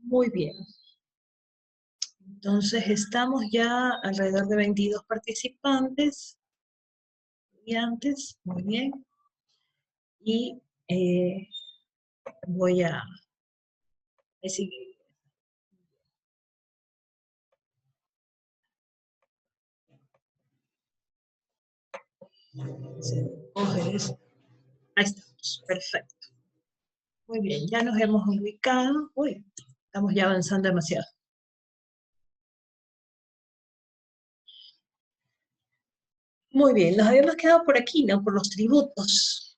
Muy bien. Entonces estamos ya alrededor de 22 participantes. Muy bien. Y voy a seguir. Ahí estamos, perfecto. Muy bien, ya nos hemos ubicado. Uy, estamos ya avanzando demasiado. Muy bien, nos habíamos quedado por aquí, ¿no? Por los tributos.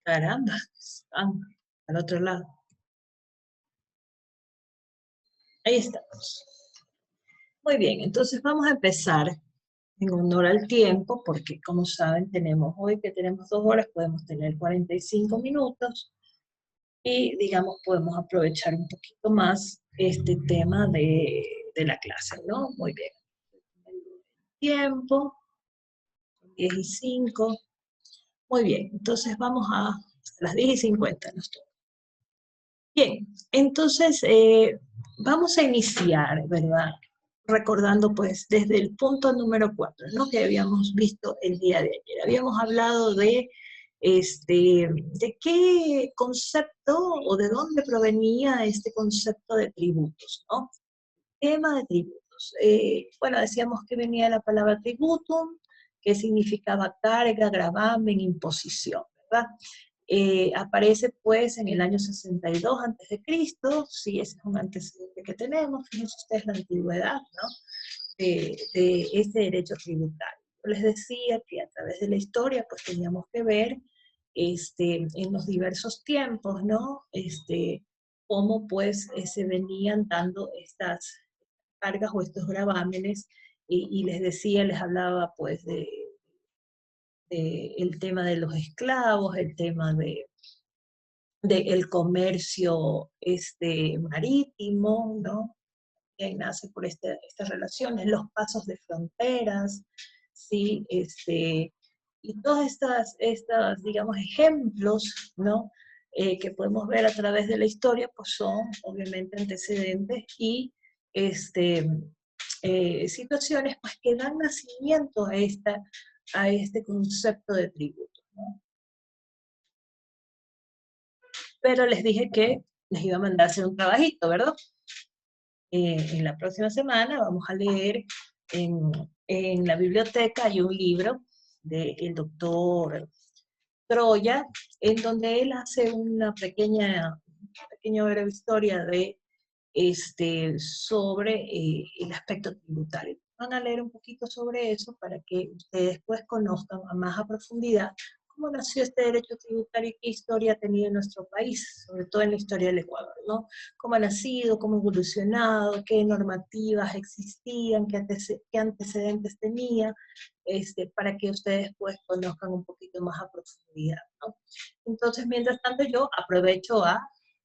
Caramba, vamos al otro lado. Ahí estamos. Muy bien, entonces vamos a empezar en honor al tiempo, porque como saben, tenemos hoy que tenemos 2 horas, podemos tener 45 minutos y digamos podemos aprovechar un poquito más este tema de la clase, ¿no? Muy bien. Tiempo, 10:05. Muy bien, entonces vamos a las 10:50. Bien, entonces vamos a iniciar, ¿verdad? Recordando pues desde el punto número 4, ¿no? Que habíamos visto el día de ayer. Habíamos hablado de qué concepto o de dónde provenía este concepto de tributos, ¿no? Tema de tributos. Bueno, decíamos que venía la palabra tributum, que significaba carga, gravamen, imposición, ¿verdad? Aparece pues en el año 62 antes de Cristo, sí, ese es un antecedente que tenemos, fíjense ustedes la antigüedad, ¿no? De este derecho tributario. Yo les decía que a través de la historia pues teníamos que ver en los diversos tiempos, ¿no? Cómo pues se venían dando estas cargas o estos gravámenes y les decía, les hablaba pues de el tema de los esclavos, el tema del comercio marítimo, ¿no? Que nace por estas relaciones, los pasos de fronteras, ¿sí? Y todas digamos, ejemplos, ¿no? Que podemos ver a través de la historia, pues son obviamente antecedentes y situaciones pues, que dan nacimiento a este concepto de tributo, ¿no? Pero les dije que les iba a mandar a hacer un trabajito, ¿verdad? En la próxima semana vamos a leer en la biblioteca, hay un libro del doctor Troya, en donde él hace una pequeña breve historia sobre el aspecto tributario. Van a leer un poquito sobre eso para que ustedes pues conozcan más a profundidad cómo nació este derecho tributario y qué historia ha tenido en nuestro país, sobre todo en la historia del Ecuador, ¿no? Cómo ha nacido, cómo ha evolucionado, qué normativas existían, qué antecedentes tenía, para que ustedes pues conozcan un poquito más a profundidad, ¿no? Entonces, mientras tanto, yo aprovecho a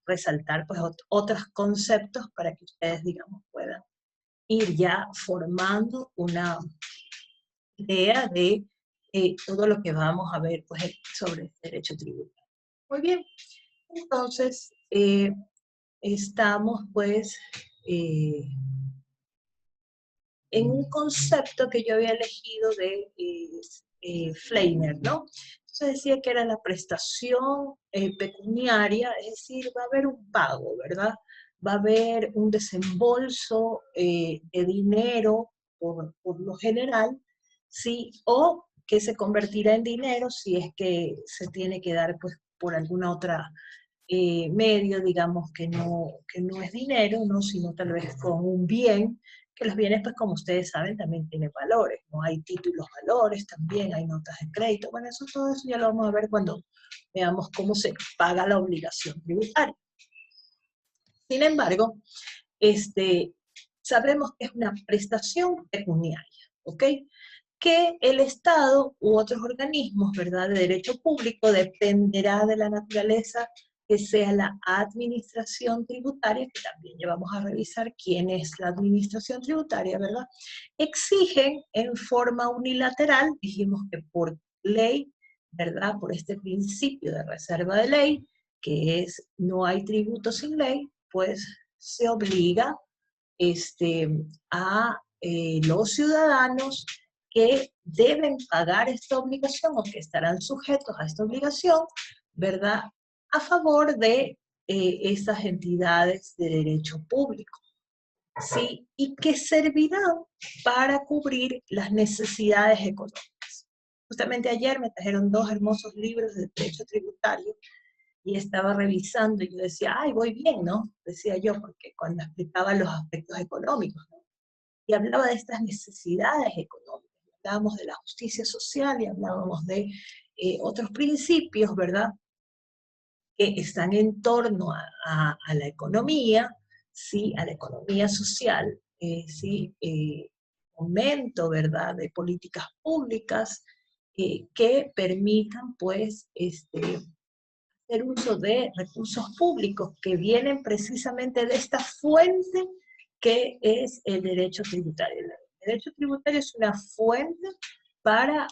resaltar pues otros conceptos para que ustedes, digamos, puedan ir ya formando una idea de todo lo que vamos a ver pues sobre el derecho tributario. Muy bien, entonces estamos pues en un concepto que yo había elegido de Fleiner, ¿no? Entonces decía que era la prestación pecuniaria, es decir, va a haber un pago, ¿verdad? Va a haber un desembolso de dinero por lo general, ¿sí? O que se convertirá en dinero si es que se tiene que dar pues, por alguna otra medio, digamos, que no es dinero, ¿no? Sino tal vez con un bien, que los bienes, pues como ustedes saben, también tienen valores, ¿no? Hay títulos valores también, hay notas de crédito, bueno, todo eso ya lo vamos a ver cuando veamos cómo se paga la obligación tributaria. Sin embargo, sabemos que es una prestación pecuniaria, ¿ok? Que el Estado u otros organismos, ¿verdad?, de derecho público dependerá de la naturaleza que sea la administración tributaria, que también ya vamos a revisar quién es la administración tributaria, ¿verdad? Exigen en forma unilateral, dijimos que por ley, ¿verdad?, por este principio de reserva de ley, que es no hay tributo sin ley, pues se obliga a los ciudadanos que deben pagar esta obligación o que estarán sujetos a esta obligación, ¿verdad? A favor de estas entidades de derecho público, ¿sí? Y que servirán para cubrir las necesidades económicas. Justamente ayer me trajeron 2 hermosos libros de derecho tributario y estaba revisando y yo decía, ay, voy bien, ¿no? Decía yo, porque cuando explicaba los aspectos económicos, ¿no? Y hablaba de estas necesidades económicas, hablábamos de la justicia social y hablábamos de otros principios, ¿verdad?, que están en torno a la economía, ¿sí?, a la economía social, ¿sí?, aumento, ¿verdad?, de políticas públicas que permitan, pues, hacer uso de recursos públicos que vienen precisamente de esta fuente que es el derecho tributario. El derecho tributario es una fuente para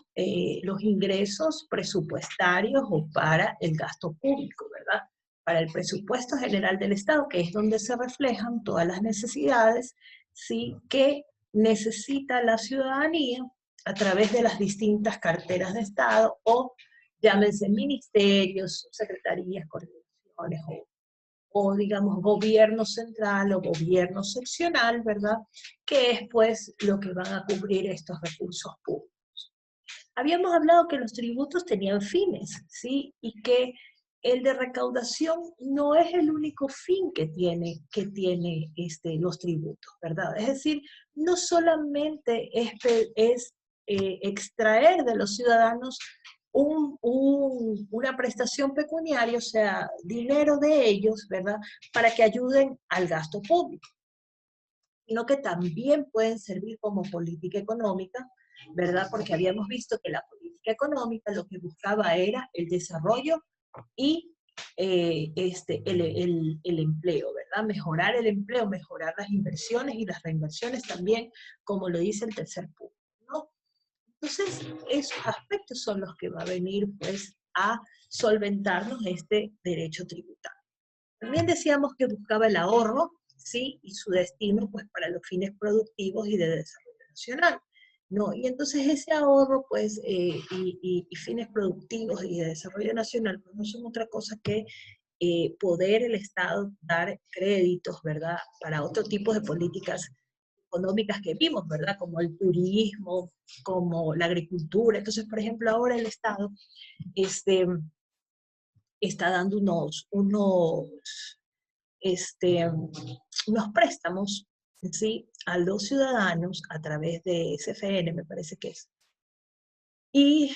los ingresos presupuestarios o para el gasto público, ¿verdad? Para el presupuesto general del Estado, que es donde se reflejan todas las necesidades, ¿sí?, que necesita la ciudadanía a través de las distintas carteras de Estado o llámense ministerios, secretarías, coordinaciones o digamos gobierno central o gobierno seccional, ¿verdad? Que es pues lo que van a cubrir estos recursos públicos. Habíamos hablado que los tributos tenían fines, ¿sí? Y que el de recaudación no es el único fin que tiene los tributos, ¿verdad? Es decir, no solamente es extraer de los ciudadanos una prestación pecuniaria, o sea, dinero de ellos, ¿verdad?, para que ayuden al gasto público, sino que también pueden servir como política económica, ¿verdad? Porque habíamos visto que la política económica lo que buscaba era el desarrollo y el empleo, ¿verdad? Mejorar el empleo, mejorar las inversiones y las reinversiones también, como lo dice el tercer punto, ¿no? Entonces, esos aspectos son los que va a venir, pues, a solventarnos este derecho tributario. También decíamos que buscaba el ahorro, ¿sí? Y su destino, pues, para los fines productivos y de desarrollo nacional, ¿no? Y entonces ese ahorro, pues, y fines productivos y de desarrollo nacional, pues, no son otra cosa que poder el Estado dar créditos, ¿verdad?, para otro tipo de políticas económicas que vimos, ¿verdad?, como el turismo, como la agricultura. Entonces, por ejemplo, ahora el Estado este, está dando este, unos préstamos, ¿sí?, a los ciudadanos a través de SFN, me parece que es. Y,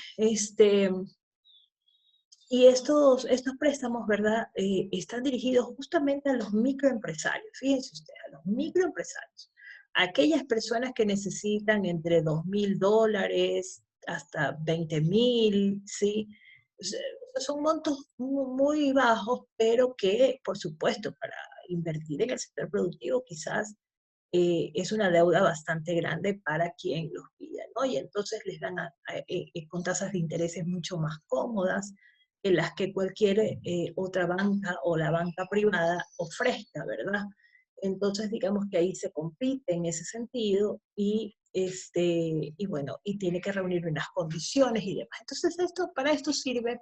estos préstamos, ¿verdad?, están dirigidos justamente a los microempresarios. Fíjense ustedes, a los microempresarios. A aquellas personas que necesitan entre $2,000 hasta 20,000, ¿sí? O sea, son montos muy bajos, pero que, por supuesto, para invertir en el sector productivo quizás es una deuda bastante grande para quien los pida, ¿no? Y entonces les dan con tasas de intereses mucho más cómodas en las que cualquier otra banca o la banca privada ofrezca, ¿verdad? Entonces, digamos que ahí se compite en ese sentido y bueno, y tiene que reunir unas condiciones y demás. Entonces, para esto sirve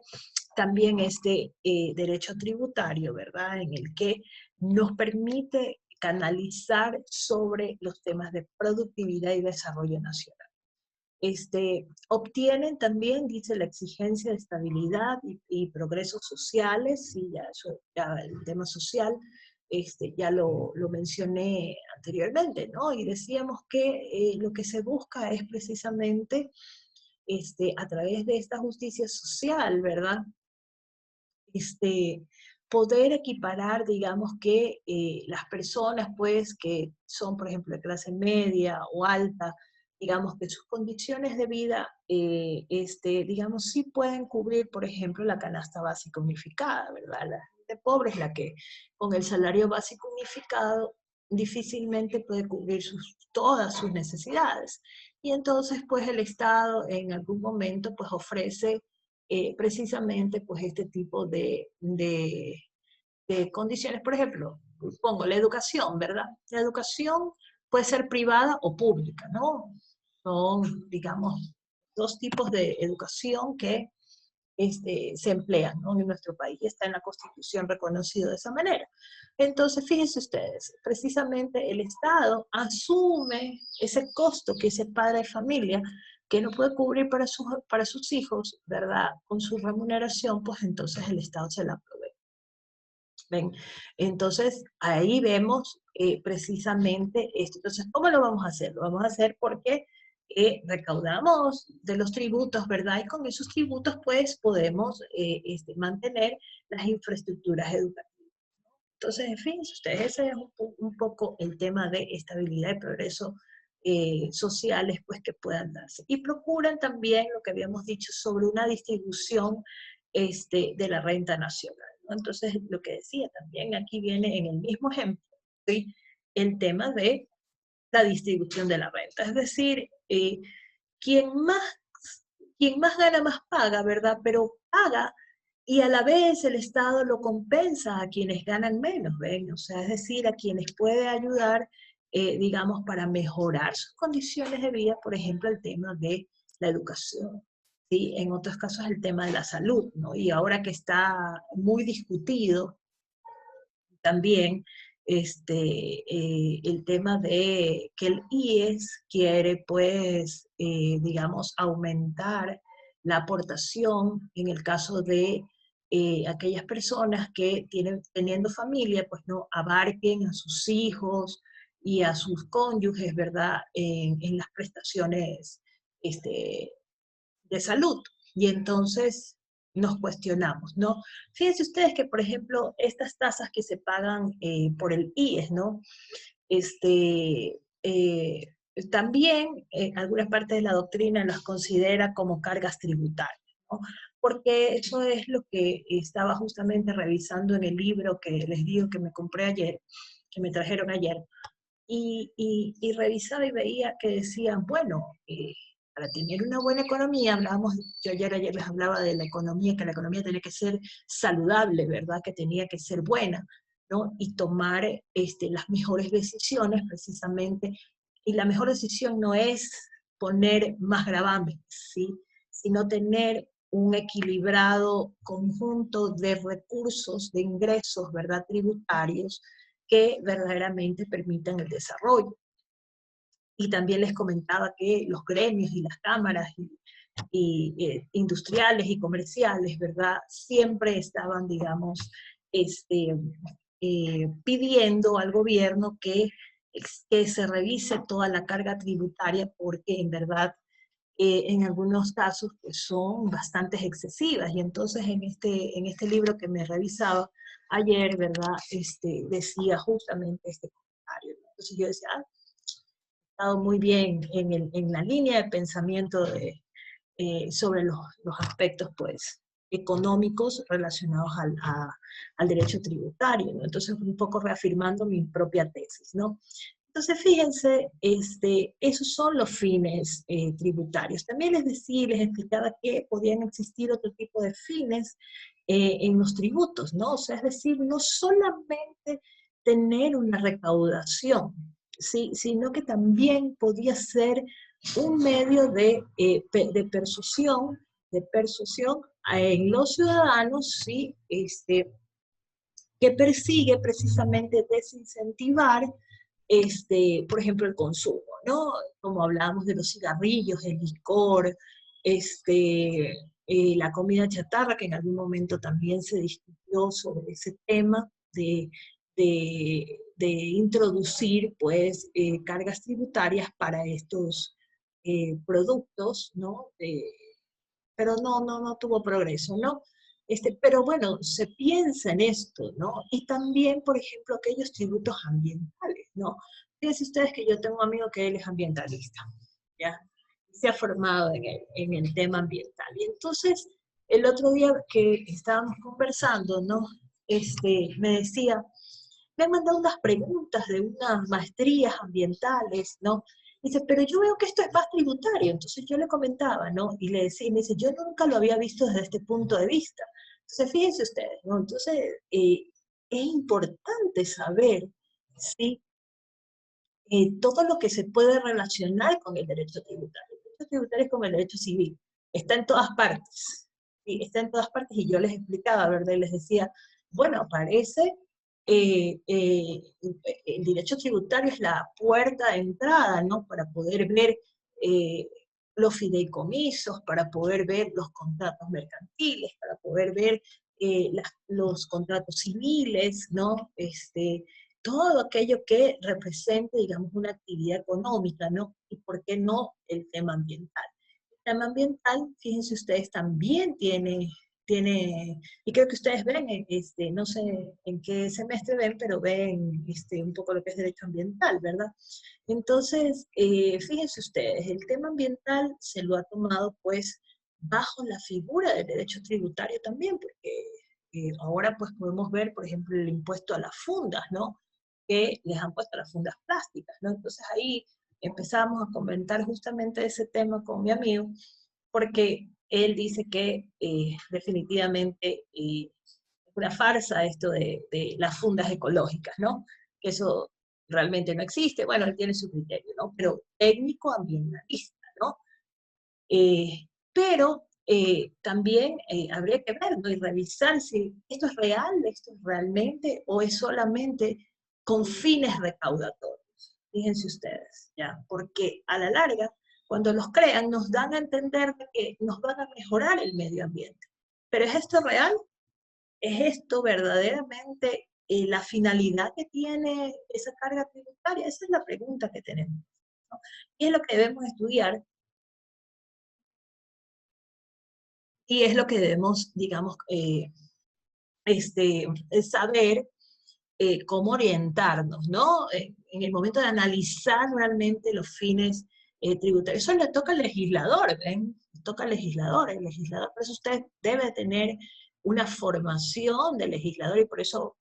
también este derecho tributario, ¿verdad? En el que nos permite canalizar sobre los temas de productividad y desarrollo nacional. Obtienen también, dice, la exigencia de estabilidad y progresos sociales, y ya el tema social, ya lo mencioné anteriormente, ¿no? Y decíamos que lo que se busca es precisamente, a través de esta justicia social, ¿verdad?, poder equiparar, digamos, que las personas, pues, que son, por ejemplo, de clase media o alta, digamos, que sus condiciones de vida, digamos, sí pueden cubrir, por ejemplo, la canasta básica unificada, ¿verdad? La gente pobre es la que, con el salario básico unificado, difícilmente puede cubrir todas sus necesidades. Y entonces, pues, el Estado en algún momento, pues, ofrece precisamente pues este tipo de condiciones. Por ejemplo, pongo la educación, ¿verdad? La educación puede ser privada o pública, ¿no? Son, digamos, dos tipos de educación que se emplean, ¿no? En nuestro país, está en la Constitución reconocido de esa manera. Entonces, fíjense ustedes, precisamente el Estado asume ese costo que ese padre de familia que no puede cubrir para sus hijos, ¿verdad? Con su remuneración, pues entonces el Estado se la provee. ¿Ven? Entonces, ahí vemos precisamente esto. Entonces, ¿cómo lo vamos a hacer? Lo vamos a hacer porque recaudamos de los tributos, ¿verdad? Y con esos tributos, pues, podemos mantener las infraestructuras educativas. Entonces, en fin, ustedes, ese es un poco el tema de estabilidad y progreso sociales, pues, que puedan darse. Y procuran también lo que habíamos dicho sobre una distribución de la renta nacional, ¿no? Entonces, lo que decía también aquí viene en el mismo ejemplo, ¿sí? El tema de la distribución de la renta. Es decir, quien más, quien más gana, más paga, ¿verdad? Pero paga y a la vez el Estado lo compensa a quienes ganan menos, ¿ven? O sea, es decir, a quienes puede ayudar, digamos, para mejorar sus condiciones de vida, por ejemplo, el tema de la educación, ¿sí? En otros casos el tema de la salud, ¿no? Y ahora que está muy discutido también el tema de que el IES quiere, pues, digamos, aumentar la aportación en el caso de aquellas personas que teniendo familia, pues no abarquen a sus hijos y a sus cónyuges, ¿verdad?, en las prestaciones de salud. Y entonces nos cuestionamos, ¿no? Fíjense ustedes que, por ejemplo, estas tasas que se pagan por el IES, ¿no? Este, eh, También algunas partes de la doctrina las considera como cargas tributarias, ¿no? Porque eso es lo que estaba justamente revisando en el libro que les digo que me compré ayer, que me trajeron ayer, y revisaba y veía que decían, bueno, para tener una buena economía, yo ayer les hablaba de la economía, que la economía tenía que ser saludable, ¿verdad? Que tenía que ser buena, ¿no? Y tomar las mejores decisiones precisamente, y la mejor decisión no es poner más gravamen, ¿sí? Sino tener un equilibrado conjunto de recursos, de ingresos, ¿verdad? Tributarios, que verdaderamente permitan el desarrollo. Y también les comentaba que los gremios y las cámaras industriales y comerciales, ¿verdad? Siempre estaban, digamos, pidiendo al gobierno que se revise toda la carga tributaria porque en verdad en algunos casos pues, son bastante excesivas. Y entonces en este libro que me revisaba ayer, ¿verdad? Decía justamente este comentario, ¿no? Entonces yo decía, ha estado muy bien en la línea de pensamiento sobre los aspectos pues, económicos relacionados al derecho tributario, ¿no? Entonces un poco reafirmando mi propia tesis, ¿no? Entonces, fíjense, esos son los fines tributarios. También les decía, les explicaba que podían existir otro tipo de fines en los tributos, ¿no? O sea, es decir, no solamente tener una recaudación, ¿sí? Sino que también podía ser un medio de persuasión en los ciudadanos, ¿sí? Que persigue precisamente desincentivar por ejemplo, el consumo, ¿no? Como hablábamos de los cigarrillos, el licor, la comida chatarra, que en algún momento también se discutió sobre ese tema de introducir, pues, cargas tributarias para estos productos, ¿no? Pero no tuvo progreso, ¿no? Pero bueno, se piensa en esto, ¿no? Y también, por ejemplo, aquellos tributos ambientales, ¿no? Fíjense ustedes que yo tengo un amigo que él es ambientalista, ¿ya? Se ha formado en el tema ambiental. Y entonces, el otro día que estábamos conversando, ¿no? Me decía, me han mandado unas preguntas de unas maestrías ambientales, ¿no? Dice, pero yo veo que esto es más tributario. Entonces yo le comentaba, ¿no? Y le decía, y me dice, yo nunca lo había visto desde este punto de vista. Entonces fíjense ustedes, ¿no? Entonces, es importante saber, ¿sí? Todo lo que se puede relacionar con el derecho tributario. El derecho tributario es como el derecho civil, está en todas partes, ¿sí? Está en todas partes y yo les explicaba, ¿verdad? Y les decía, bueno, aparece, el derecho tributario es la puerta de entrada, ¿no? Para poder ver eh, los fideicomisos, para poder ver los contratos mercantiles, para poder ver los contratos civiles, ¿no? Todo aquello que represente, digamos, una actividad económica, ¿no? Y por qué no el tema ambiental. El tema ambiental, fíjense ustedes, también tiene y creo que ustedes ven, no sé en qué semestre ven, pero ven un poco lo que es derecho ambiental, ¿verdad? Entonces, fíjense ustedes, el tema ambiental se lo ha tomado, pues, bajo la figura del derecho tributario también, porque ahora, pues, podemos ver, por ejemplo, el impuesto a las fundas, ¿no? Que les han puesto las fundas plásticas, ¿no? Entonces ahí empezamos a comentar justamente ese tema con mi amigo, porque él dice que definitivamente es una farsa esto de las fundas ecológicas, ¿no? Que eso realmente no existe. Bueno, él tiene su criterio, ¿no? Pero técnico ambientalista, ¿no? Pero también habría que ver, ¿no? Y revisar si esto es real, esto es realmente, o es solamente con fines recaudatorios. Fíjense ustedes, ¿ya? Porque a la larga, cuando los crean, nos dan a entender que nos van a mejorar el medio ambiente. Pero ¿es esto real? ¿Es esto verdaderamente la finalidad que tiene esa carga tributaria? Esa es la pregunta que tenemos, ¿no? Y es lo que debemos estudiar y es lo que debemos, digamos, saber cómo orientarnos, ¿no? En el momento de analizar realmente los fines tributarios. Eso le toca al legislador, ¿ven? Le toca al legislador. El legislador, por eso usted debe tener una formación de legislador y por eso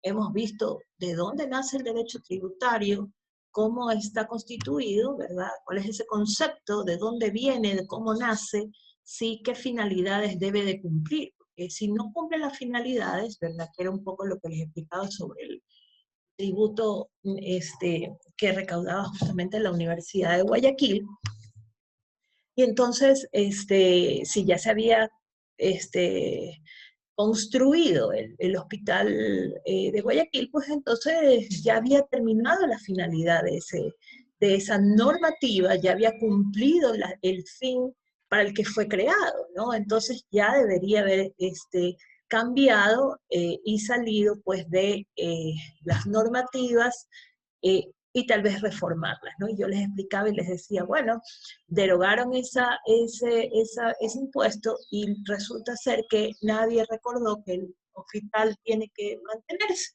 hemos visto de dónde nace el derecho tributario, cómo está constituido, ¿verdad? ¿Cuál es ese concepto? ¿De dónde viene? ¿De cómo nace? Sí, qué finalidades debe de cumplir. Porque si no cumple las finalidades, ¿verdad? Que era un poco lo que les explicaba sobre el tributo que recaudaba justamente la Universidad de Guayaquil. Y entonces, si ya se había construido el hospital de Guayaquil, pues entonces ya había terminado la finalidad de esa normativa, ya había cumplido el fin para el que fue creado, ¿no? Entonces ya debería haber cambiado y salido pues de las normativas y tal vez reformarlas, ¿no? Y yo les explicaba y les decía, bueno, derogaron ese impuesto y resulta ser que nadie recordó que el hospital tiene que mantenerse.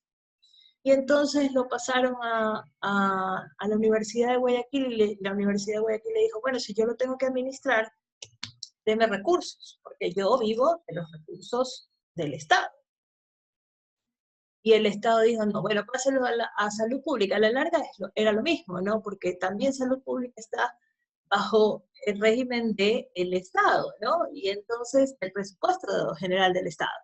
Y entonces lo pasaron a la Universidad de Guayaquil y la Universidad de Guayaquil le dijo, bueno, si yo lo tengo que administrar, deme recursos, porque yo vivo de los recursos del Estado. Y el Estado dijo, no, bueno, páselo a salud pública. A la larga era lo mismo, ¿no? Porque también salud pública está bajo el régimen del Estado, ¿no? Y entonces el presupuesto general del Estado.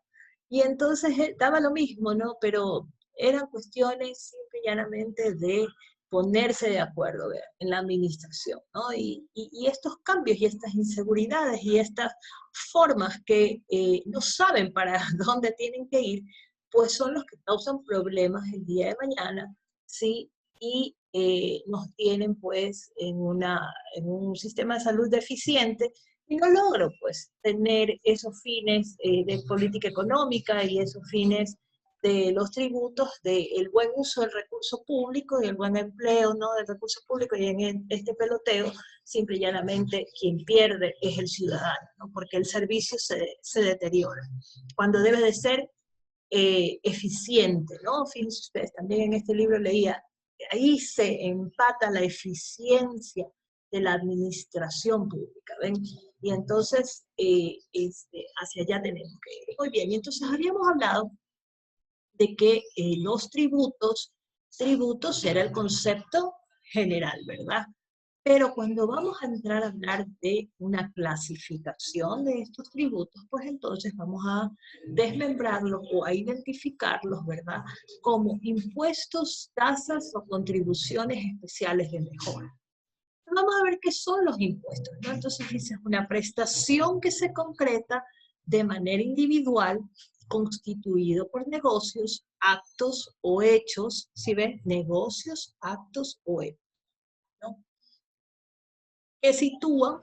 Y entonces daba lo mismo, ¿no? Pero eran cuestiones simple y llanamente de ponerse de acuerdo en la administración, ¿no? Y estos cambios y estas inseguridades y estas formas que no saben para dónde tienen que ir, pues son los que causan problemas el día de mañana, ¿sí? Y nos tienen pues en un sistema de salud deficiente y no logro pues tener esos fines de política económica y esos fines de los tributos, del buen uso del recurso público y el buen empleo, ¿no? Del recurso público, y en este peloteo simple y llanamente quien pierde es el ciudadano, ¿no? Porque el servicio se deteriora cuando debe de ser eficiente, ¿no? Fíjense ustedes, también en este libro leía, ahí se empata la eficiencia de la administración pública, ¿ven? Y entonces, hacia allá tenemos que ir. Muy bien, y entonces habíamos hablado de que los tributos era el concepto general, ¿verdad? Pero cuando vamos a entrar a hablar de una clasificación de estos tributos, pues entonces vamos a desmembrarlos o a identificarlos, ¿verdad? Como impuestos, tasas o contribuciones especiales de mejora. Vamos a ver qué son los impuestos, ¿no? Entonces dice, una prestación que se concreta de manera individual, constituido por negocios, actos o hechos, ¿sí ven? Negocios, actos o hechos, ¿no? Que sitúan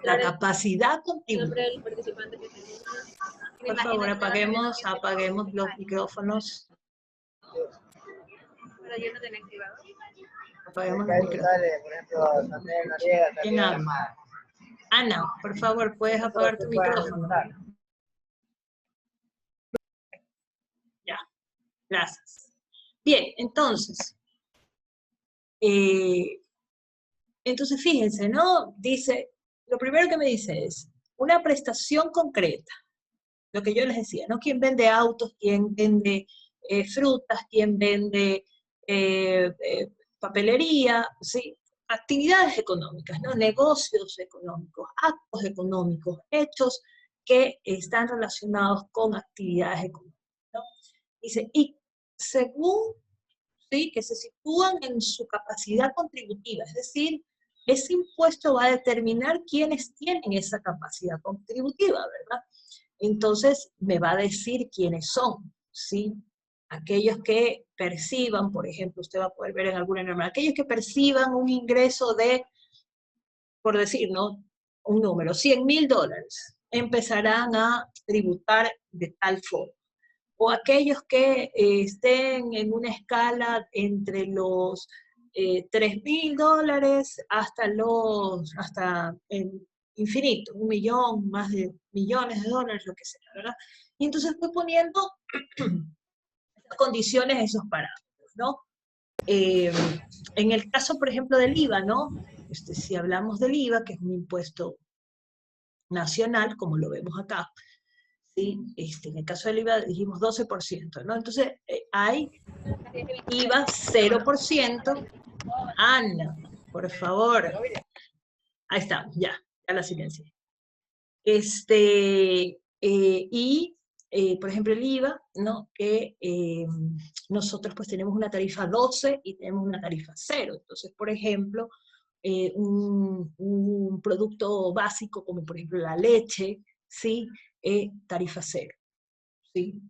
la capacidad contributiva. Por favor, apaguemos los micrófonos. Apaguemos los micrófonos. ¿Quién habla? Ana, por favor, ¿puedes apagar tu micrófono? Ya, gracias. Bien, entonces fíjense, ¿no? Dice, lo primero que me dice es, una prestación concreta, lo que yo les decía, ¿no? ¿Quién vende autos? ¿Quién vende frutas? ¿Quién vende papelería? ¿Sí? Actividades económicas, ¿no? Negocios económicos, actos económicos, hechos que están relacionados con actividades económicas, ¿no? Dice, y según, ¿sí? Que se sitúan en su capacidad contributiva, es decir, ese impuesto va a determinar quiénes tienen esa capacidad contributiva, ¿verdad? Entonces me va a decir quiénes son, ¿sí? Aquellos que perciban, por ejemplo, usted va a poder ver en alguna norma, aquellos que perciban un ingreso de, por decir, ¿no? Un número, $100.000, empezarán a tributar de tal forma. O aquellos que estén en una escala entre los $3.000 hasta infinito, 1.000.000, más de millones de dólares, lo que sea, ¿verdad? Y entonces estoy poniendo esas condiciones, esos parámetros, ¿no? En el caso, por ejemplo, del IVA, ¿no? Si hablamos del IVA, que es un impuesto nacional, como lo vemos acá, ¿sí? En el caso del IVA dijimos 12%, ¿no? Entonces hay IVA 0%. Ana, por favor. Ahí está, ya la silencié. Por ejemplo, el IVA, ¿no? Que nosotros pues tenemos una tarifa 12 y tenemos una tarifa 0. Entonces, por ejemplo, un producto básico como por ejemplo la leche, ¿sí? Tarifa 0, ¿sí?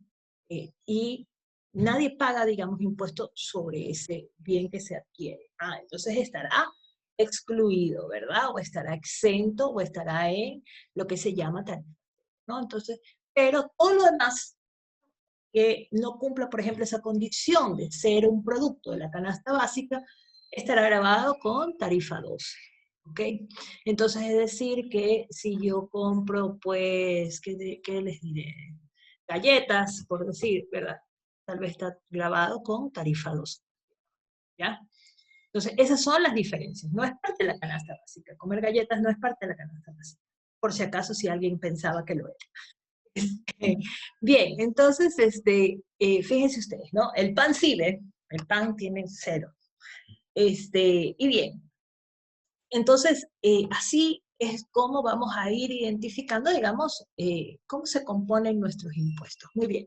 Y nadie paga, digamos, impuestos sobre ese bien que se adquiere. Entonces estará excluido, ¿verdad? O estará exento, o estará en lo que se llama tarifa, ¿no? Entonces, pero todo lo demás que no cumpla, por ejemplo, esa condición de ser un producto de la canasta básica, estará grabado con tarifa 12. ¿Ok? Entonces, es decir, que si yo compro, pues, ¿qué les diré? Galletas, por decir, ¿verdad? Tal vez está grabado con tarifa 12. ¿Ya? Entonces, esas son las diferencias. No es parte de la canasta básica. Comer galletas no es parte de la canasta básica. Por si acaso, si alguien pensaba que lo era. Bien, entonces, fíjense ustedes, ¿no? El pan sí, ¿ven? El pan tiene 0. Y bien, entonces, así es como vamos a ir identificando, digamos, cómo se componen nuestros impuestos. Muy bien.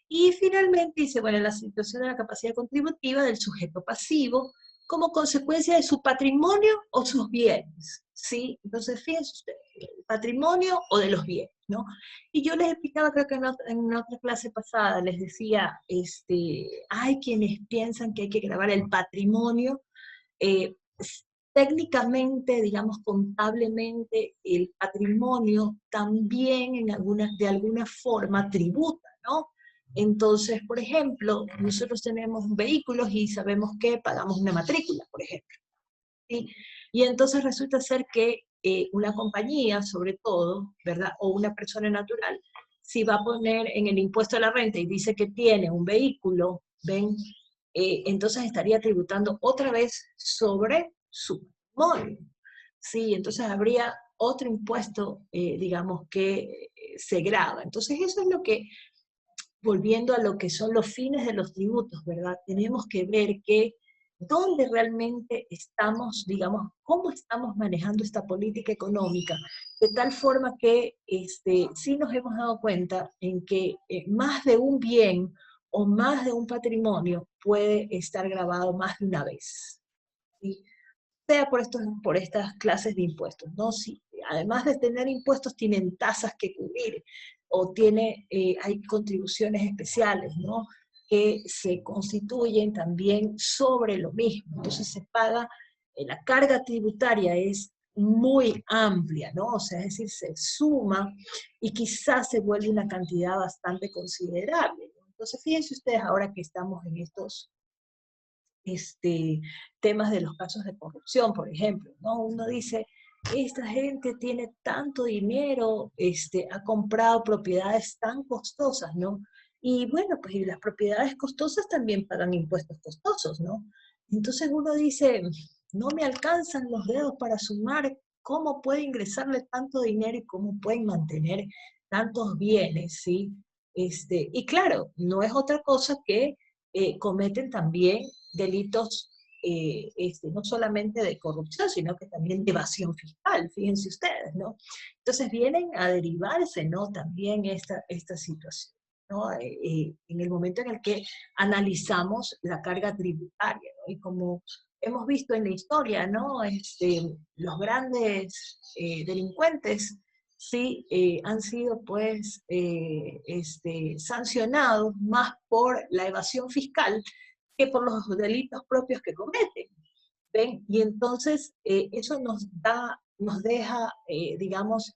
Y finalmente dice, bueno, la situación de la capacidad contributiva del sujeto pasivo como consecuencia de su patrimonio o sus bienes, ¿sí? Entonces, fíjense ustedes, el patrimonio o de los bienes, ¿no? Y yo les explicaba, creo que en otra clase pasada, les decía, hay quienes piensan que hay que grabar el patrimonio, técnicamente, digamos, contablemente, el patrimonio también de alguna forma tributa, ¿no? Entonces, por ejemplo, nosotros tenemos vehículos y sabemos que pagamos una matrícula, por ejemplo, ¿sí? Y entonces resulta ser que una compañía, sobre todo, ¿verdad? O una persona natural, si va a poner en el impuesto a la renta y dice que tiene un vehículo, ¿ven? Entonces estaría tributando otra vez sobre su patrimonio. Sí, entonces habría otro impuesto, digamos, que se grava. Entonces eso es lo que, volviendo a lo que son los fines de los tributos, ¿verdad? Tenemos que ver que dónde realmente estamos, digamos, cómo estamos manejando esta política económica, de tal forma que sí nos hemos dado cuenta en que más de un bien o más de un patrimonio puede estar grabado más de una vez, ¿sí? Sea por estas clases de impuestos, ¿no? Si, además de tener impuestos, tienen tasas que cubrir, o hay contribuciones especiales, ¿no? Que se constituyen también sobre lo mismo. Entonces se paga, la carga tributaria es muy amplia, ¿no? O sea, es decir, se suma y quizás se vuelve una cantidad bastante considerable, ¿no? Entonces, fíjense ustedes ahora que estamos en estos temas de los casos de corrupción, por ejemplo, ¿no? Uno dice, esta gente tiene tanto dinero, ha comprado propiedades tan costosas, ¿no? Y bueno, pues y las propiedades costosas también pagan impuestos costosos, ¿no? Entonces uno dice, no me alcanzan los dedos para sumar cómo puede ingresarle tanto dinero y cómo pueden mantener tantos bienes, ¿sí? Y claro, no es otra cosa que cometen también delitos no solamente de corrupción, sino que también de evasión fiscal, fíjense ustedes, ¿no? Entonces vienen a derivarse, ¿no? También esta situación, ¿no? En el momento en el que analizamos la carga tributaria, ¿no? Y como hemos visto en la historia, ¿no? Los grandes delincuentes, sí, han sido pues sancionados más por la evasión fiscal que por los delitos propios que cometen. ¿Ven? Y entonces eso nos deja, digamos,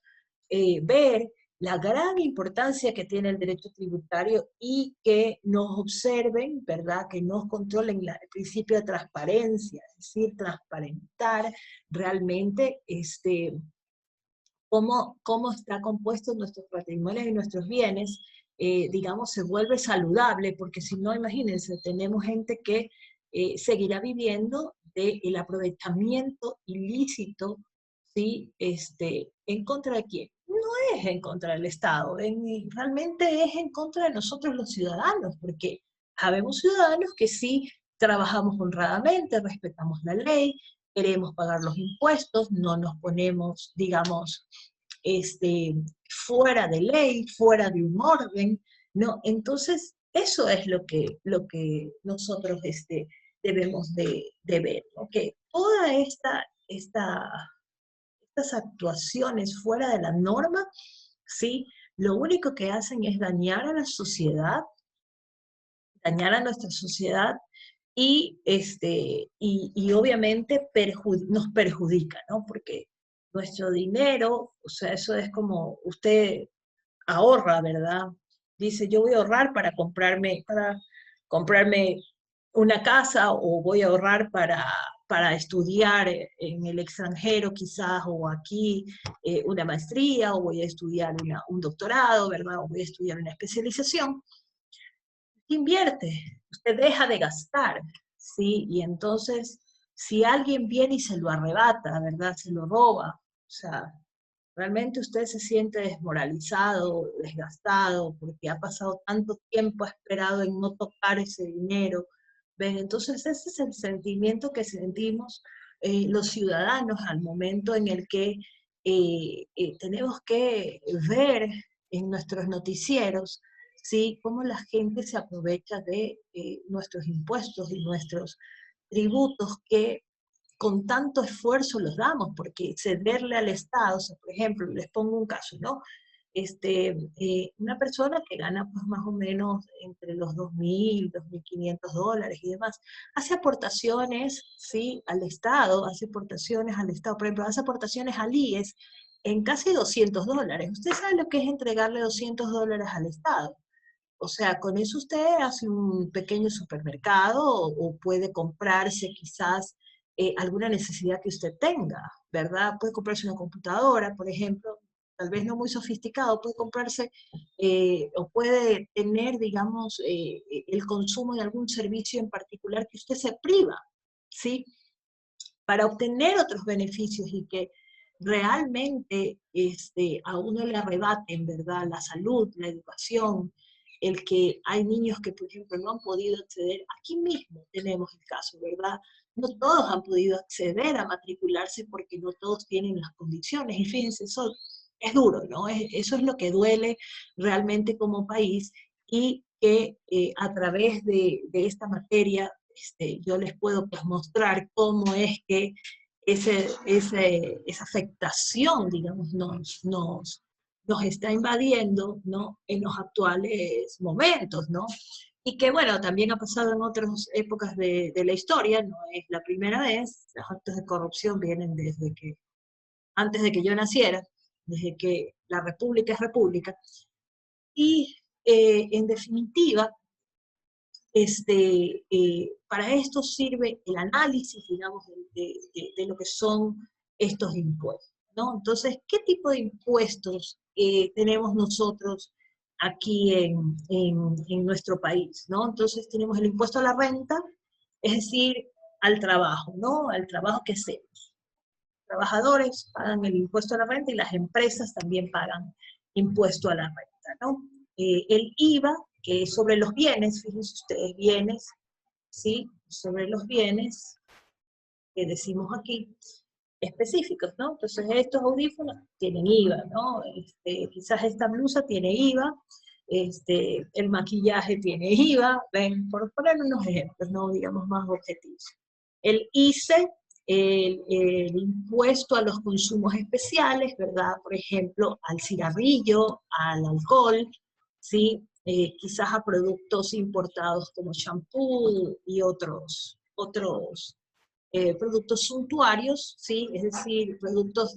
ver la gran importancia que tiene el derecho tributario y que nos observen, ¿verdad? Que nos controlen el principio de transparencia, es decir, transparentar realmente cómo está compuesto nuestros patrimonios y nuestros bienes, digamos, se vuelve saludable, porque si no, imagínense, tenemos gente que seguirá viviendo del aprovechamiento ilícito, ¿sí? ¿En contra de quién? No es en contra del Estado, realmente es en contra de nosotros los ciudadanos, porque habemos ciudadanos que sí trabajamos honradamente, respetamos la ley, queremos pagar los impuestos, no nos ponemos, digamos, fuera de ley, fuera de un orden, ¿no? Entonces, eso es lo que nosotros debemos de ver, ¿no? Que toda estas actuaciones fuera de la norma, ¿sí? Lo único que hacen es dañar a la sociedad, dañar a nuestra sociedad y obviamente nos perjudica, ¿no? Porque nuestro dinero, o sea, eso es como usted ahorra, ¿verdad? Dice, yo voy a ahorrar para comprarme una casa o voy a ahorrar para estudiar en el extranjero quizás o aquí una maestría o voy a estudiar un doctorado, ¿verdad? O voy a estudiar una especialización. Invierte, usted deja de gastar, ¿sí? Y entonces, si alguien viene y se lo arrebata, ¿verdad? Se lo roba, o sea, realmente usted se siente desmoralizado, desgastado, porque ha pasado tanto tiempo, ha esperado en no tocar ese dinero. ¿Ven? Entonces ese es el sentimiento que sentimos los ciudadanos al momento en el que tenemos que ver en nuestros noticieros, ¿sí? Cómo la gente se aprovecha de nuestros impuestos y nuestros tributos que con tanto esfuerzo los damos, porque cederle al Estado, o sea, por ejemplo, les pongo un caso, ¿no? Una persona que gana pues más o menos entre los 2.000, $2.500 y demás, hace aportaciones, ¿sí? Al Estado, hace aportaciones al Estado, por ejemplo, hace aportaciones al IES en casi $200. ¿Usted sabe lo que es entregarle $200 al Estado? O sea, con eso usted hace un pequeño supermercado o puede comprarse quizás alguna necesidad que usted tenga, ¿verdad? Puede comprarse una computadora, por ejemplo, tal vez no muy sofisticado, puede comprarse o puede tener, digamos, el consumo de algún servicio en particular que usted se priva, ¿sí? Para obtener otros beneficios y que realmente a uno le arrebaten, ¿verdad? La salud, la educación, el que hay niños que, por ejemplo, no han podido acceder, aquí mismo tenemos el caso, ¿verdad? No todos han podido acceder a matricularse porque no todos tienen las condiciones. Y fíjense, eso es duro, ¿no? Eso es lo que duele realmente como país y que a través de esta materia yo les puedo pues, mostrar cómo es que esa afectación, digamos, nos está invadiendo, ¿no? En los actuales momentos, ¿no? Y que, bueno, también ha pasado en otras épocas de la historia, no es la primera vez, los actos de corrupción vienen desde que, antes de que yo naciera, desde que la república es república, y en definitiva, para esto sirve el análisis, digamos, de lo que son estos impuestos, ¿no? Entonces, ¿qué tipo de impuestos tenemos nosotros aquí en nuestro país, ¿no? Entonces, tenemos el impuesto a la renta, es decir, al trabajo, ¿no? Al trabajo que hacemos. Los trabajadores pagan el impuesto a la renta y las empresas también pagan impuesto a la renta, ¿no? El IVA, que es sobre los bienes, fíjense ustedes, bienes, ¿sí? Sobre los bienes que decimos aquí, específicos, ¿no? Entonces estos audífonos tienen IVA, ¿no? Quizás esta blusa tiene IVA, el maquillaje tiene IVA, ven, por poner unos ejemplos, ¿no? Digamos más objetivos. El ICE, el impuesto a los consumos especiales, ¿verdad? Por ejemplo, al cigarrillo, al alcohol, ¿sí? Quizás a productos importados como champú y otros productos suntuarios, ¿sí? Es decir, productos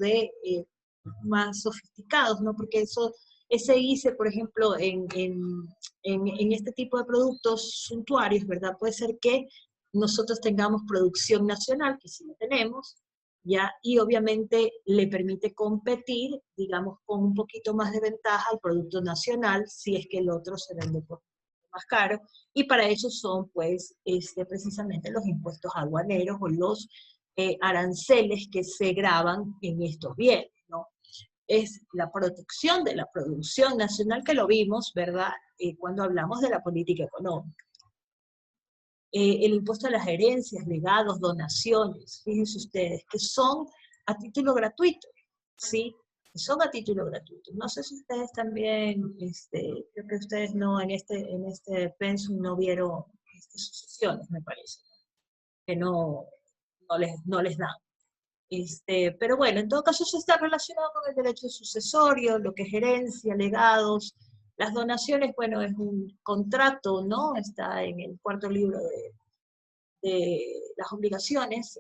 más sofisticados, ¿no? Porque ese ICE, por ejemplo, en este tipo de productos suntuarios, ¿verdad? Puede ser que nosotros tengamos producción nacional, que sí la tenemos, ¿ya? Y obviamente le permite competir, digamos, con un poquito más de ventaja al producto nacional, si es que el otro se vende por más caro, y para eso son, pues, precisamente los impuestos aduaneros o los aranceles que se graban en estos bienes, ¿no? Es la protección de la producción nacional que lo vimos, ¿verdad? Cuando hablamos de la política económica. El impuesto a las herencias, legados, donaciones, fíjense ustedes, que son a título gratuito, ¿sí? Son a título gratuito. No sé si ustedes también, creo que ustedes no, en este pensum no vieron sucesiones, me parece, que no les dan. Pero bueno, en todo caso eso está relacionado con el derecho sucesorio, lo que es herencia, legados, las donaciones, bueno, es un contrato, ¿no? Está en el cuarto libro de las obligaciones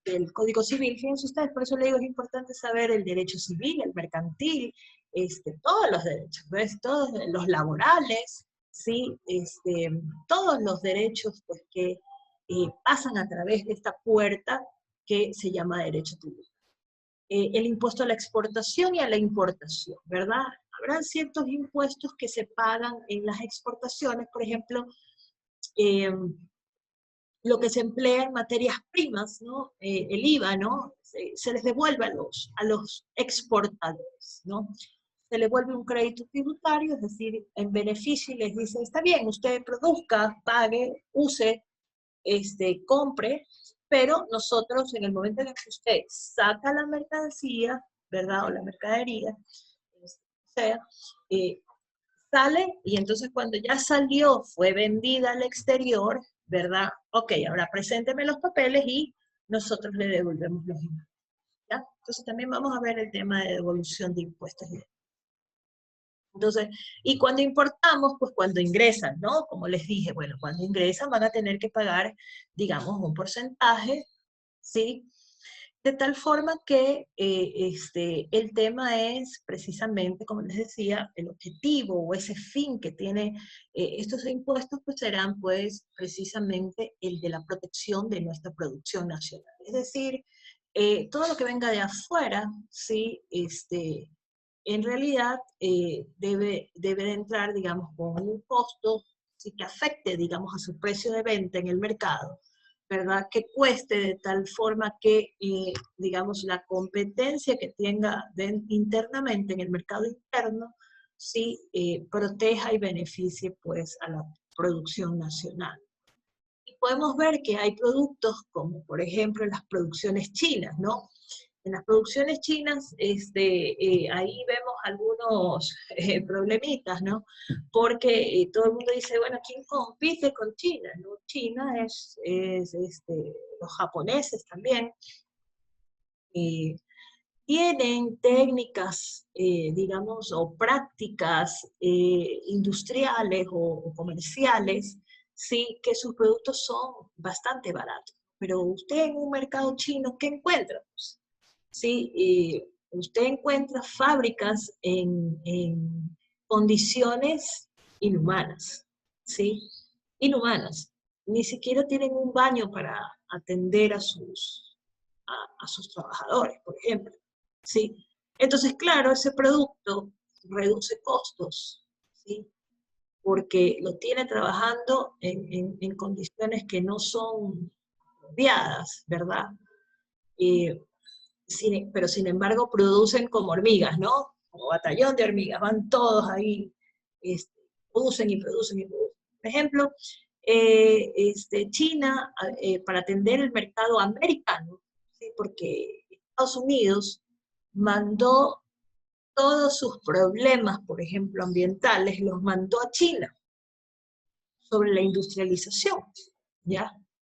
del Código Civil. Fíjense ustedes, por eso le digo, es importante saber el derecho civil, el mercantil, todos los derechos, ¿ves? Todos los laborales, ¿sí? Todos los derechos pues, que pasan a través de esta puerta que se llama derecho público. El impuesto a la exportación y a la importación, ¿verdad? Habrán ciertos impuestos que se pagan en las exportaciones, por ejemplo, lo que se emplea en materias primas, ¿no? El IVA, ¿no? Se les devuelve a los exportadores, ¿no? Se les vuelve un crédito tributario, es decir, en beneficio y les dice, está bien, usted produzca, pague, use, compre, pero nosotros en el momento en que usted saca la mercancía, ¿verdad? O la mercadería, sea, sale y entonces cuando ya salió, fue vendida al exterior, ¿verdad? Ok, ahora presénteme los papeles y nosotros le devolvemos los impuestos, ¿ya? Entonces también vamos a ver el tema de devolución de impuestos. Entonces, y cuando importamos, pues cuando ingresan, ¿no? Como les dije, bueno, cuando ingresan van a tener que pagar, digamos, un porcentaje, ¿sí? De tal forma que el tema es precisamente, como les decía, el objetivo o ese fin que tiene estos impuestos, pues serán pues precisamente el de la protección de nuestra producción nacional. Es decir, todo lo que venga de afuera, ¿sí? En realidad debe de entrar, digamos, con un costo sí, que afecte, digamos, a su precio de venta en el mercado, ¿verdad? Que cueste de tal forma que, digamos, la competencia que tenga internamente en el mercado interno sí proteja y beneficie pues a la producción nacional. Y podemos ver que hay productos como por ejemplo las producciones chinas, ¿no? En las producciones chinas, ahí vemos algunos problemitas, ¿no? Porque todo el mundo dice, bueno, ¿quién compite con China? ¿No? China los japoneses también, eh, tienen técnicas, digamos, o prácticas industriales o comerciales, sí, que sus productos son bastante baratos. Pero usted en un mercado chino, ¿qué encuentra? Pues, sí, usted encuentra fábricas en condiciones inhumanas, ¿sí? Inhumanas. Ni siquiera tienen un baño para atender a sus trabajadores, por ejemplo. ¿Sí? Entonces, claro, ese producto reduce costos, ¿sí? Porque lo tiene trabajando en condiciones que no son apropiadas, ¿verdad? Eh, pero sin embargo producen como hormigas, ¿no? Como batallón de hormigas, van todos ahí, producen y producen y producen. Por ejemplo, China, para atender el mercado americano, ¿sí? Porque Estados Unidos mandó todos sus problemas, por ejemplo, ambientales, los mandó a China sobre la industrialización, ¿ya?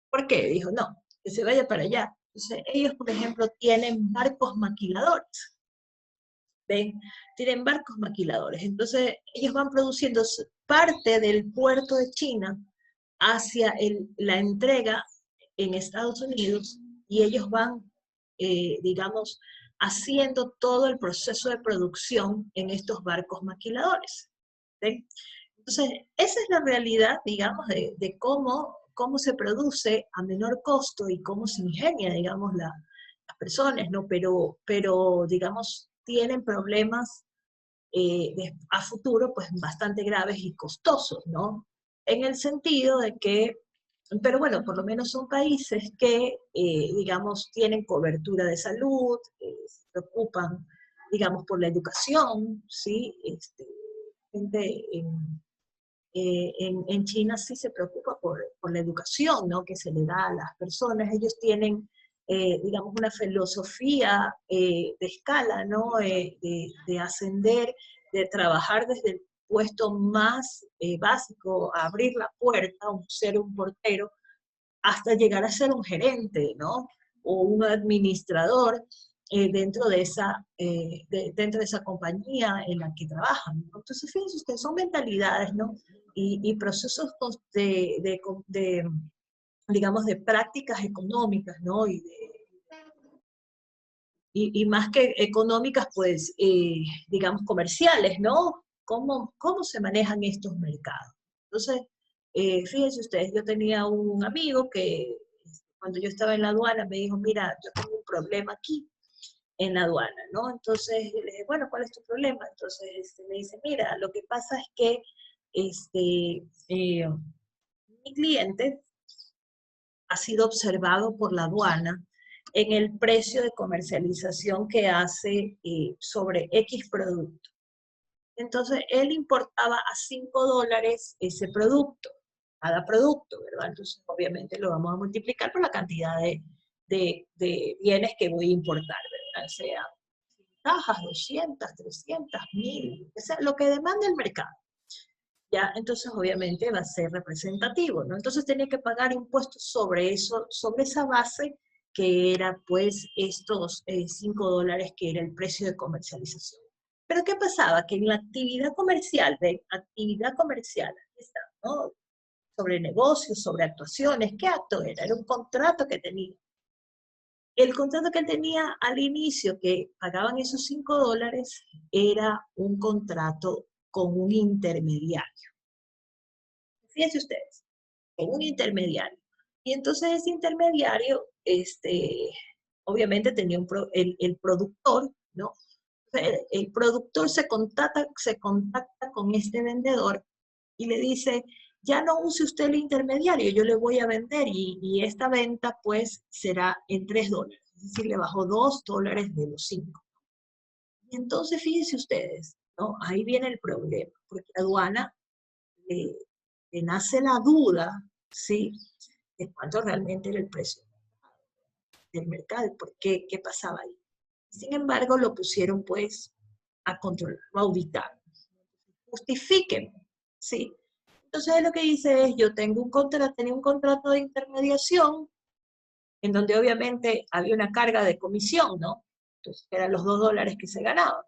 ¿Por qué? Dijo, no, que se vaya para allá. Entonces, ellos, por ejemplo, tienen barcos maquiladores, ¿ven? Tienen barcos maquiladores. Entonces, ellos van produciendo parte del puerto de China hacia la entrega en Estados Unidos y ellos van, digamos, haciendo todo el proceso de producción en estos barcos maquiladores. ¿Ven? Entonces, esa es la realidad, digamos, de cómo se produce a menor costo y cómo se ingenia, digamos, las personas, ¿no? Pero, digamos, tienen problemas a futuro, pues, bastante graves y costosos, ¿no? En el sentido de que, pero bueno, por lo menos son países que, digamos, tienen cobertura de salud, se preocupan, digamos, por la educación, ¿sí? Gente en China sí se preocupa por la educación, ¿no? Que se le da a las personas. Ellos tienen, digamos, una filosofía de escala, ¿no? De ascender, de trabajar desde el puesto más básico, a abrir la puerta, ser un portero, hasta llegar a ser un gerente, ¿no? O un administrador dentro de esa compañía en la que trabajan, ¿no? Entonces, fíjense ustedes, son mentalidades, ¿no? Y procesos digamos, de prácticas económicas, ¿no? Y más que económicas, pues, digamos, comerciales, ¿no? ¿Cómo se manejan estos mercados? Entonces, fíjense ustedes, yo tenía un amigo que cuando yo estaba en la aduana me dijo, mira, yo tengo un problema aquí en la aduana, ¿no? Entonces le dije, bueno, ¿cuál es tu problema? Entonces me dice, mira, lo que pasa es que mi cliente ha sido observado por la aduana en el precio de comercialización que hace sobre X producto. Entonces, él importaba a $5 ese producto, cada producto, ¿verdad? Entonces, obviamente lo vamos a multiplicar por la cantidad de bienes que voy a importar, ¿verdad? O sea, cajas, 200, 300, 1000, o sea, lo que demanda el mercado. Ya, entonces obviamente va a ser representativo, ¿no? Entonces tenía que pagar impuestos sobre eso, sobre esa base que era pues estos $5 que era el precio de comercialización. Pero ¿qué pasaba? Que en la actividad comercial, aquí está, ¿no? Sobre negocios, sobre actuaciones, ¿qué acto era? Era un contrato que tenía. El contrato que él tenía al inicio, que pagaban esos $5, era un contrato con un intermediario. Fíjense ustedes, con un intermediario. Y entonces ese intermediario, obviamente tenía el productor, ¿no? El productor se contacta con este vendedor y le dice, ya no use usted el intermediario, yo le voy a vender y esta venta pues será en $3. Es decir, le bajó $2 de los 5. Y entonces fíjense ustedes, ¿no? Ahí viene el problema, porque a aduana le, le nace la duda, ¿sí?, de cuánto realmente era el precio del mercado, por qué, qué pasaba ahí. Sin embargo, lo pusieron pues a controlar, a auditar. Justifiquen, ¿sí? Entonces lo que dice es, yo tengo un contrato, tenía un contrato de intermediación, en donde obviamente había una carga de comisión, ¿no? Entonces eran los $2 que se ganaban.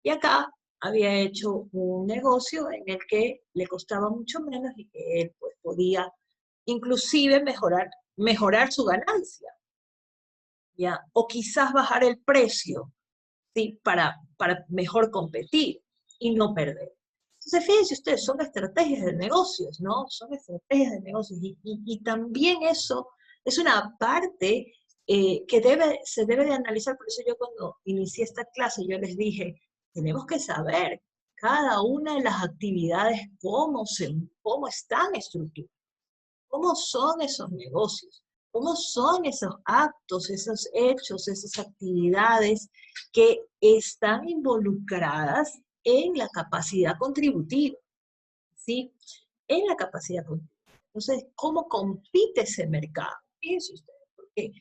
Y acá había hecho un negocio en el que le costaba mucho menos y que él pues podía inclusive mejorar su ganancia, ¿ya? O quizás bajar el precio, ¿sí? Para mejor competir y no perder. Entonces, fíjense ustedes, son estrategias de negocios, ¿no? Son estrategias de negocios. Y también eso es una parte que se debe de analizar. Por eso yo cuando inicié esta clase, yo les dije, tenemos que saber cada una de las actividades, cómo están estructuradas, cómo son esos negocios, cómo son esos actos, esos hechos, esas actividades que están involucradas en la capacidad contributiva, ¿sí? En la capacidad contributiva. Entonces, ¿cómo compite ese mercado? Fíjense ustedes, porque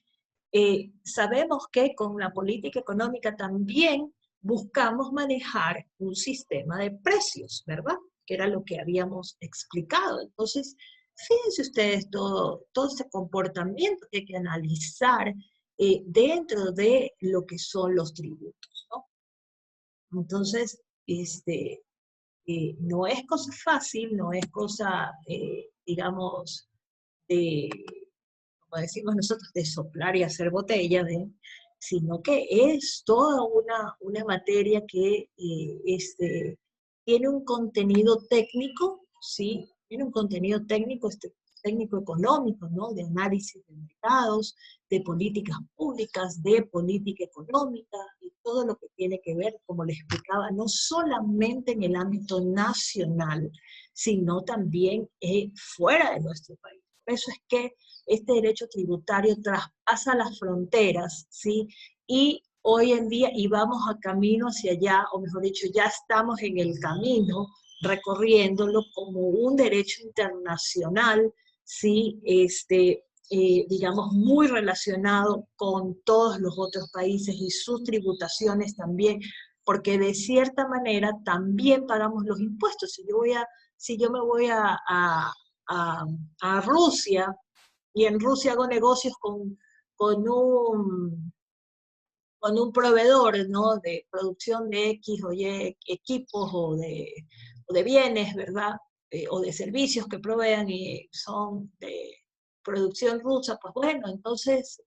sabemos que con la política económica también buscamos manejar un sistema de precios, ¿verdad? Que era lo que habíamos explicado. Entonces, fíjense ustedes todo este comportamiento que hay que analizar dentro de lo que son los tributos, ¿no? Entonces, no es cosa fácil, no es cosa, digamos, de, como decimos nosotros, de soplar y hacer botella, sino que es toda una materia que tiene un contenido técnico, ¿sí? Tiene un contenido técnico, técnico económico, ¿no? De análisis de mercados, de políticas públicas, de política económica, y todo lo que tiene que ver, como les explicaba, no solamente en el ámbito nacional, sino también fuera de nuestro país. Por eso es que este derecho tributario traspasa las fronteras, ¿sí? Y hoy en día, y vamos a camino hacia allá, o mejor dicho, ya estamos en el camino, recorriéndolo como un derecho internacional, ¿sí? Digamos, muy relacionado con todos los otros países y sus tributaciones también, porque de cierta manera también pagamos los impuestos. Si yo me voy a Rusia, y en Rusia hago negocios con un, con un proveedor, ¿no?, de producción de X o Y equipos o de bienes, ¿verdad? O de servicios que provean y son de producción rusa, pues bueno, entonces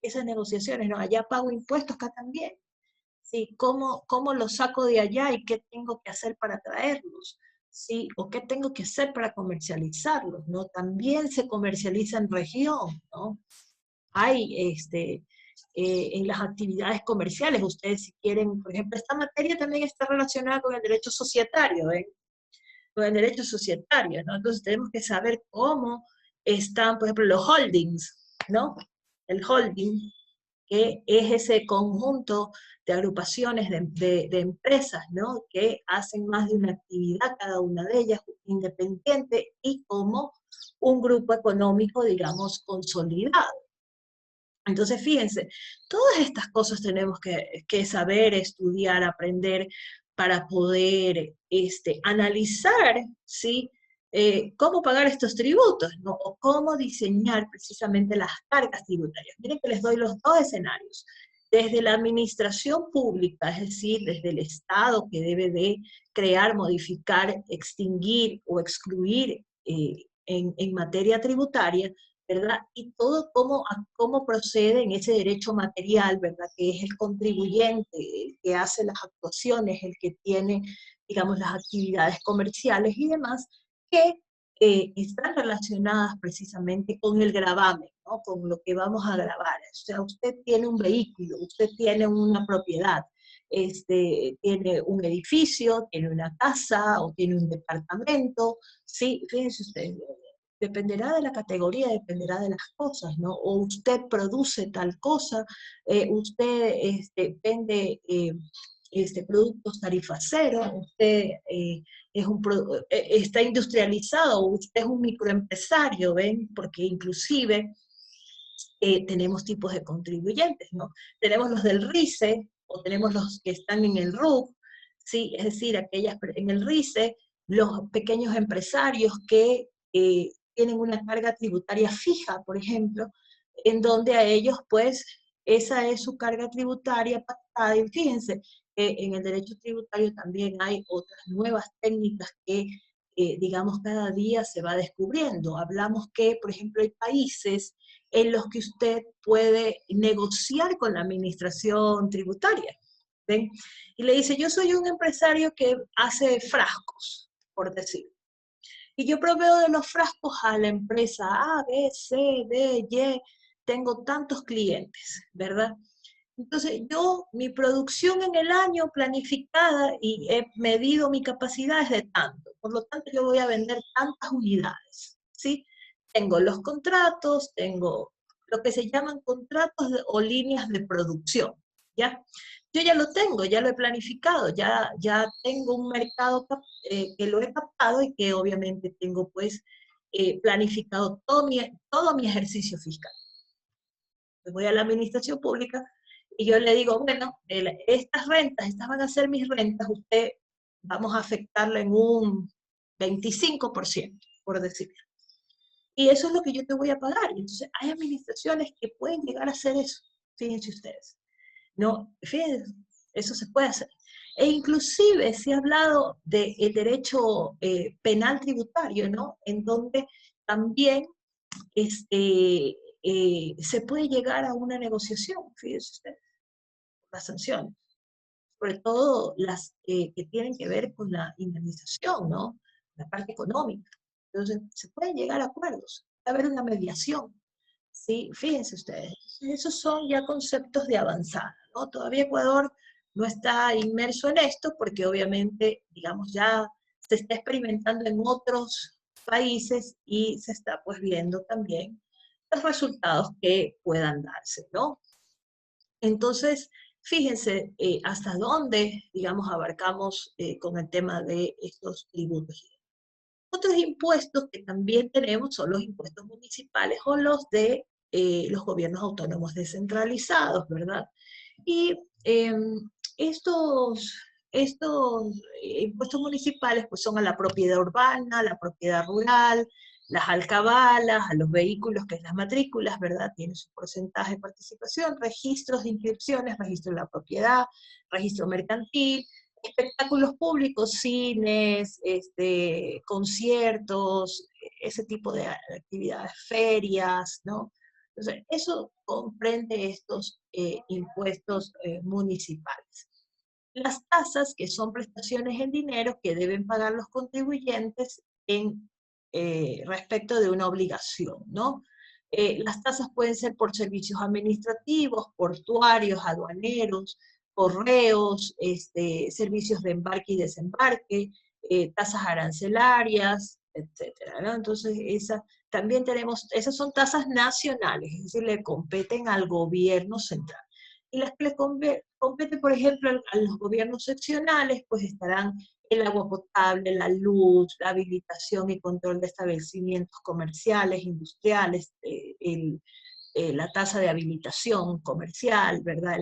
esas negociaciones, ¿no? Allá pago impuestos, acá también. ¿Sí? ¿Cómo los saco de allá y qué tengo que hacer para traerlos? ¿Sí? ¿O qué tengo que hacer para comercializarlos? ¿No? También se comercializa en región, ¿no? Hay en las actividades comerciales, ustedes si quieren, por ejemplo, esta materia también está relacionada con el derecho societario, ¿eh? Con el derecho societario, ¿no? Entonces tenemos que saber cómo están, por ejemplo, los holdings, ¿no? El holding, que es ese conjunto de agrupaciones de empresas, ¿no?, que hacen más de una actividad, cada una de ellas independiente y como un grupo económico, digamos, consolidado. Entonces, fíjense, todas estas cosas tenemos que saber, estudiar, aprender para poder analizar, ¿sí? Cómo pagar estos tributos, ¿no? O cómo diseñar precisamente las cargas tributarias. Miren que les doy los dos escenarios. Desde la administración pública, es decir, desde el Estado que debe de crear, modificar, extinguir o excluir en materia tributaria, ¿verdad? Y todo cómo procede en ese derecho material, ¿verdad? Que es el contribuyente, el que hace las actuaciones, el que tiene, digamos, las actividades comerciales y demás, que están relacionadas precisamente con el gravamen, ¿no? Con lo que vamos a gravar. O sea, usted tiene un vehículo, usted tiene una propiedad, tiene un edificio, tiene una casa o tiene un departamento, sí, fíjense ustedes, dependerá de la categoría, dependerá de las cosas, ¿no? O usted produce tal cosa, usted vende productos tarifa cero, usted está industrializado, usted es un microempresario, ¿ven? Porque inclusive tenemos tipos de contribuyentes, ¿no? Tenemos los del RICE, o tenemos los que están en el RUC, ¿sí? Es decir, en el RICE, los pequeños empresarios que tienen una carga tributaria fija, por ejemplo, en donde a ellos, pues, esa es su carga tributaria pactada. Y fíjense, en el derecho tributario también hay otras nuevas técnicas que, digamos, cada día se va descubriendo. Hablamos que, por ejemplo, hay países en los que usted puede negociar con la administración tributaria. ¿Ven? Y le dice, yo soy un empresario que hace frascos, por decir. Y yo proveo de los frascos a la empresa A, B, C, D, Y, tengo tantos clientes, ¿verdad? Entonces mi producción en el año planificada y he medido mi capacidad es de tanto, por lo tanto yo voy a vender tantas unidades, ¿sí? Tengo los contratos, tengo lo que se llaman contratos o líneas de producción, ¿ya? Yo ya lo tengo, ya lo he planificado, ya tengo un mercado que lo he captado y que obviamente tengo pues planificado todo mi ejercicio fiscal. Pues voy a la administración pública y yo le digo, bueno, estas rentas, estas van a ser mis rentas, usted vamos a afectarla en un 25%, por decirlo. Y eso es lo que yo te voy a pagar. Y entonces hay administraciones que pueden llegar a hacer eso, fíjense ustedes. No, fíjense, eso se puede hacer. E inclusive se ha hablado del derecho penal tributario, ¿no? En donde también se puede llegar a una negociación, fíjense ustedes, las sanciones, sobre todo las que tienen que ver con la indemnización, ¿no? La parte económica. Entonces, se pueden llegar a acuerdos, puede haber una mediación, ¿sí? Fíjense ustedes, esos son ya conceptos de avanzada, ¿no? Todavía Ecuador no está inmerso en esto porque obviamente, digamos, ya se está experimentando en otros países y se está pues viendo también los resultados que puedan darse, ¿no? Entonces, fíjense hasta dónde, digamos, abarcamos con el tema de estos tributos. Otros impuestos que también tenemos son los impuestos municipales o los de los gobiernos autónomos descentralizados, ¿verdad? Y estos, estos impuestos municipales pues son a la propiedad urbana, a la propiedad rural, las alcabalas, a los vehículos, que es las matrículas, ¿verdad? Tiene su porcentaje de participación, registros de inscripciones, registro de la propiedad, registro mercantil, espectáculos públicos, cines, conciertos, ese tipo de actividades, ferias, ¿no? Entonces, eso comprende estos impuestos municipales. Las tasas, que son prestaciones en dinero que deben pagar los contribuyentes en respecto de una obligación, ¿no? Las tasas pueden ser por servicios administrativos, portuarios, aduaneros, correos, servicios de embarque y desembarque, tasas arancelarias, etcétera, ¿no? Entonces, también tenemos, esas son tasas nacionales, es decir, le competen al gobierno central. Y las que le competen, por ejemplo, a los gobiernos seccionales, pues estarán el agua potable, la luz, la habilitación y control de establecimientos comerciales, industriales, la tasa de habilitación comercial, ¿verdad?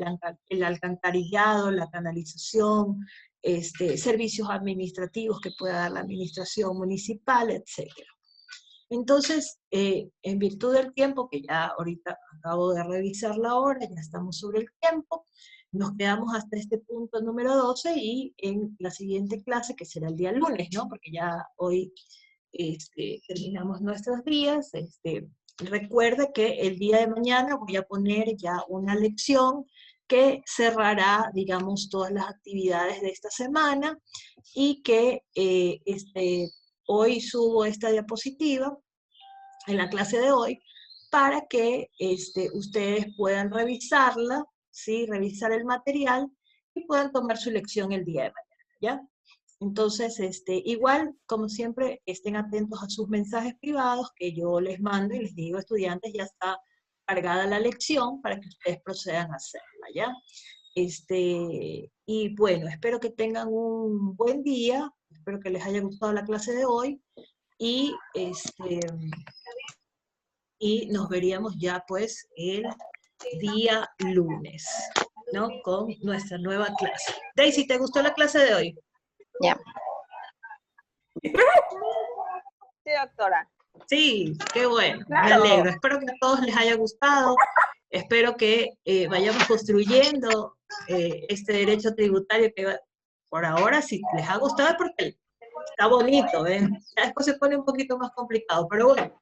El alcantarillado, la canalización, servicios administrativos que pueda dar la administración municipal, etc. Entonces, en virtud del tiempo, que ya ahorita acabo de revisar la hora, ya estamos sobre el tiempo, nos quedamos hasta este punto número 12 y en la siguiente clase, que será el día lunes, ¿no? Porque ya hoy terminamos nuestros días. Recuerda que el día de mañana voy a poner ya una lección que cerrará, digamos, todas las actividades de esta semana y que hoy subo esta diapositiva en la clase de hoy para que ustedes puedan revisarla, ¿sí? Revisar el material y puedan tomar su lección el día de mañana, ¿ya? Entonces, igual, como siempre, estén atentos a sus mensajes privados que yo les mando y les digo, estudiantes, ya está cargada la lección para que ustedes procedan a hacerla, ¿ya? Y bueno, espero que tengan un buen día, espero que les haya gustado la clase de hoy, y, y nos veríamos ya pues el día lunes, ¿no? Con nuestra nueva clase. Daisy, ¿te gustó la clase de hoy? Ya. Sí, doctora. Sí, qué bueno, Claro. me alegro. Espero que a todos les haya gustado. Espero que vayamos construyendo este derecho tributario que por ahora, si les ha gustado, porque está bonito, ¿eh? Ya después se pone un poquito más complicado, pero bueno,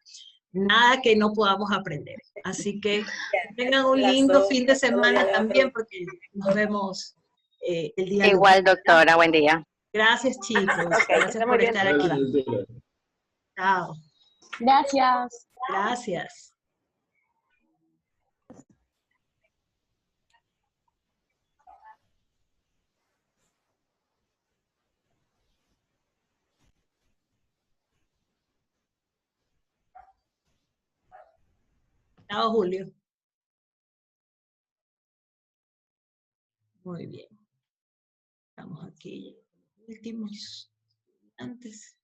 nada que no podamos aprender. Así que tengan un lindo fin de semana también, porque nos vemos el día lunes. Igual, doctora, buen día. Gracias, chicos. Ok, Gracias por estar aquí. Chao. Gracias. Gracias. Chao, Julio. Muy bien. Estamos aquí. Últimos. Antes.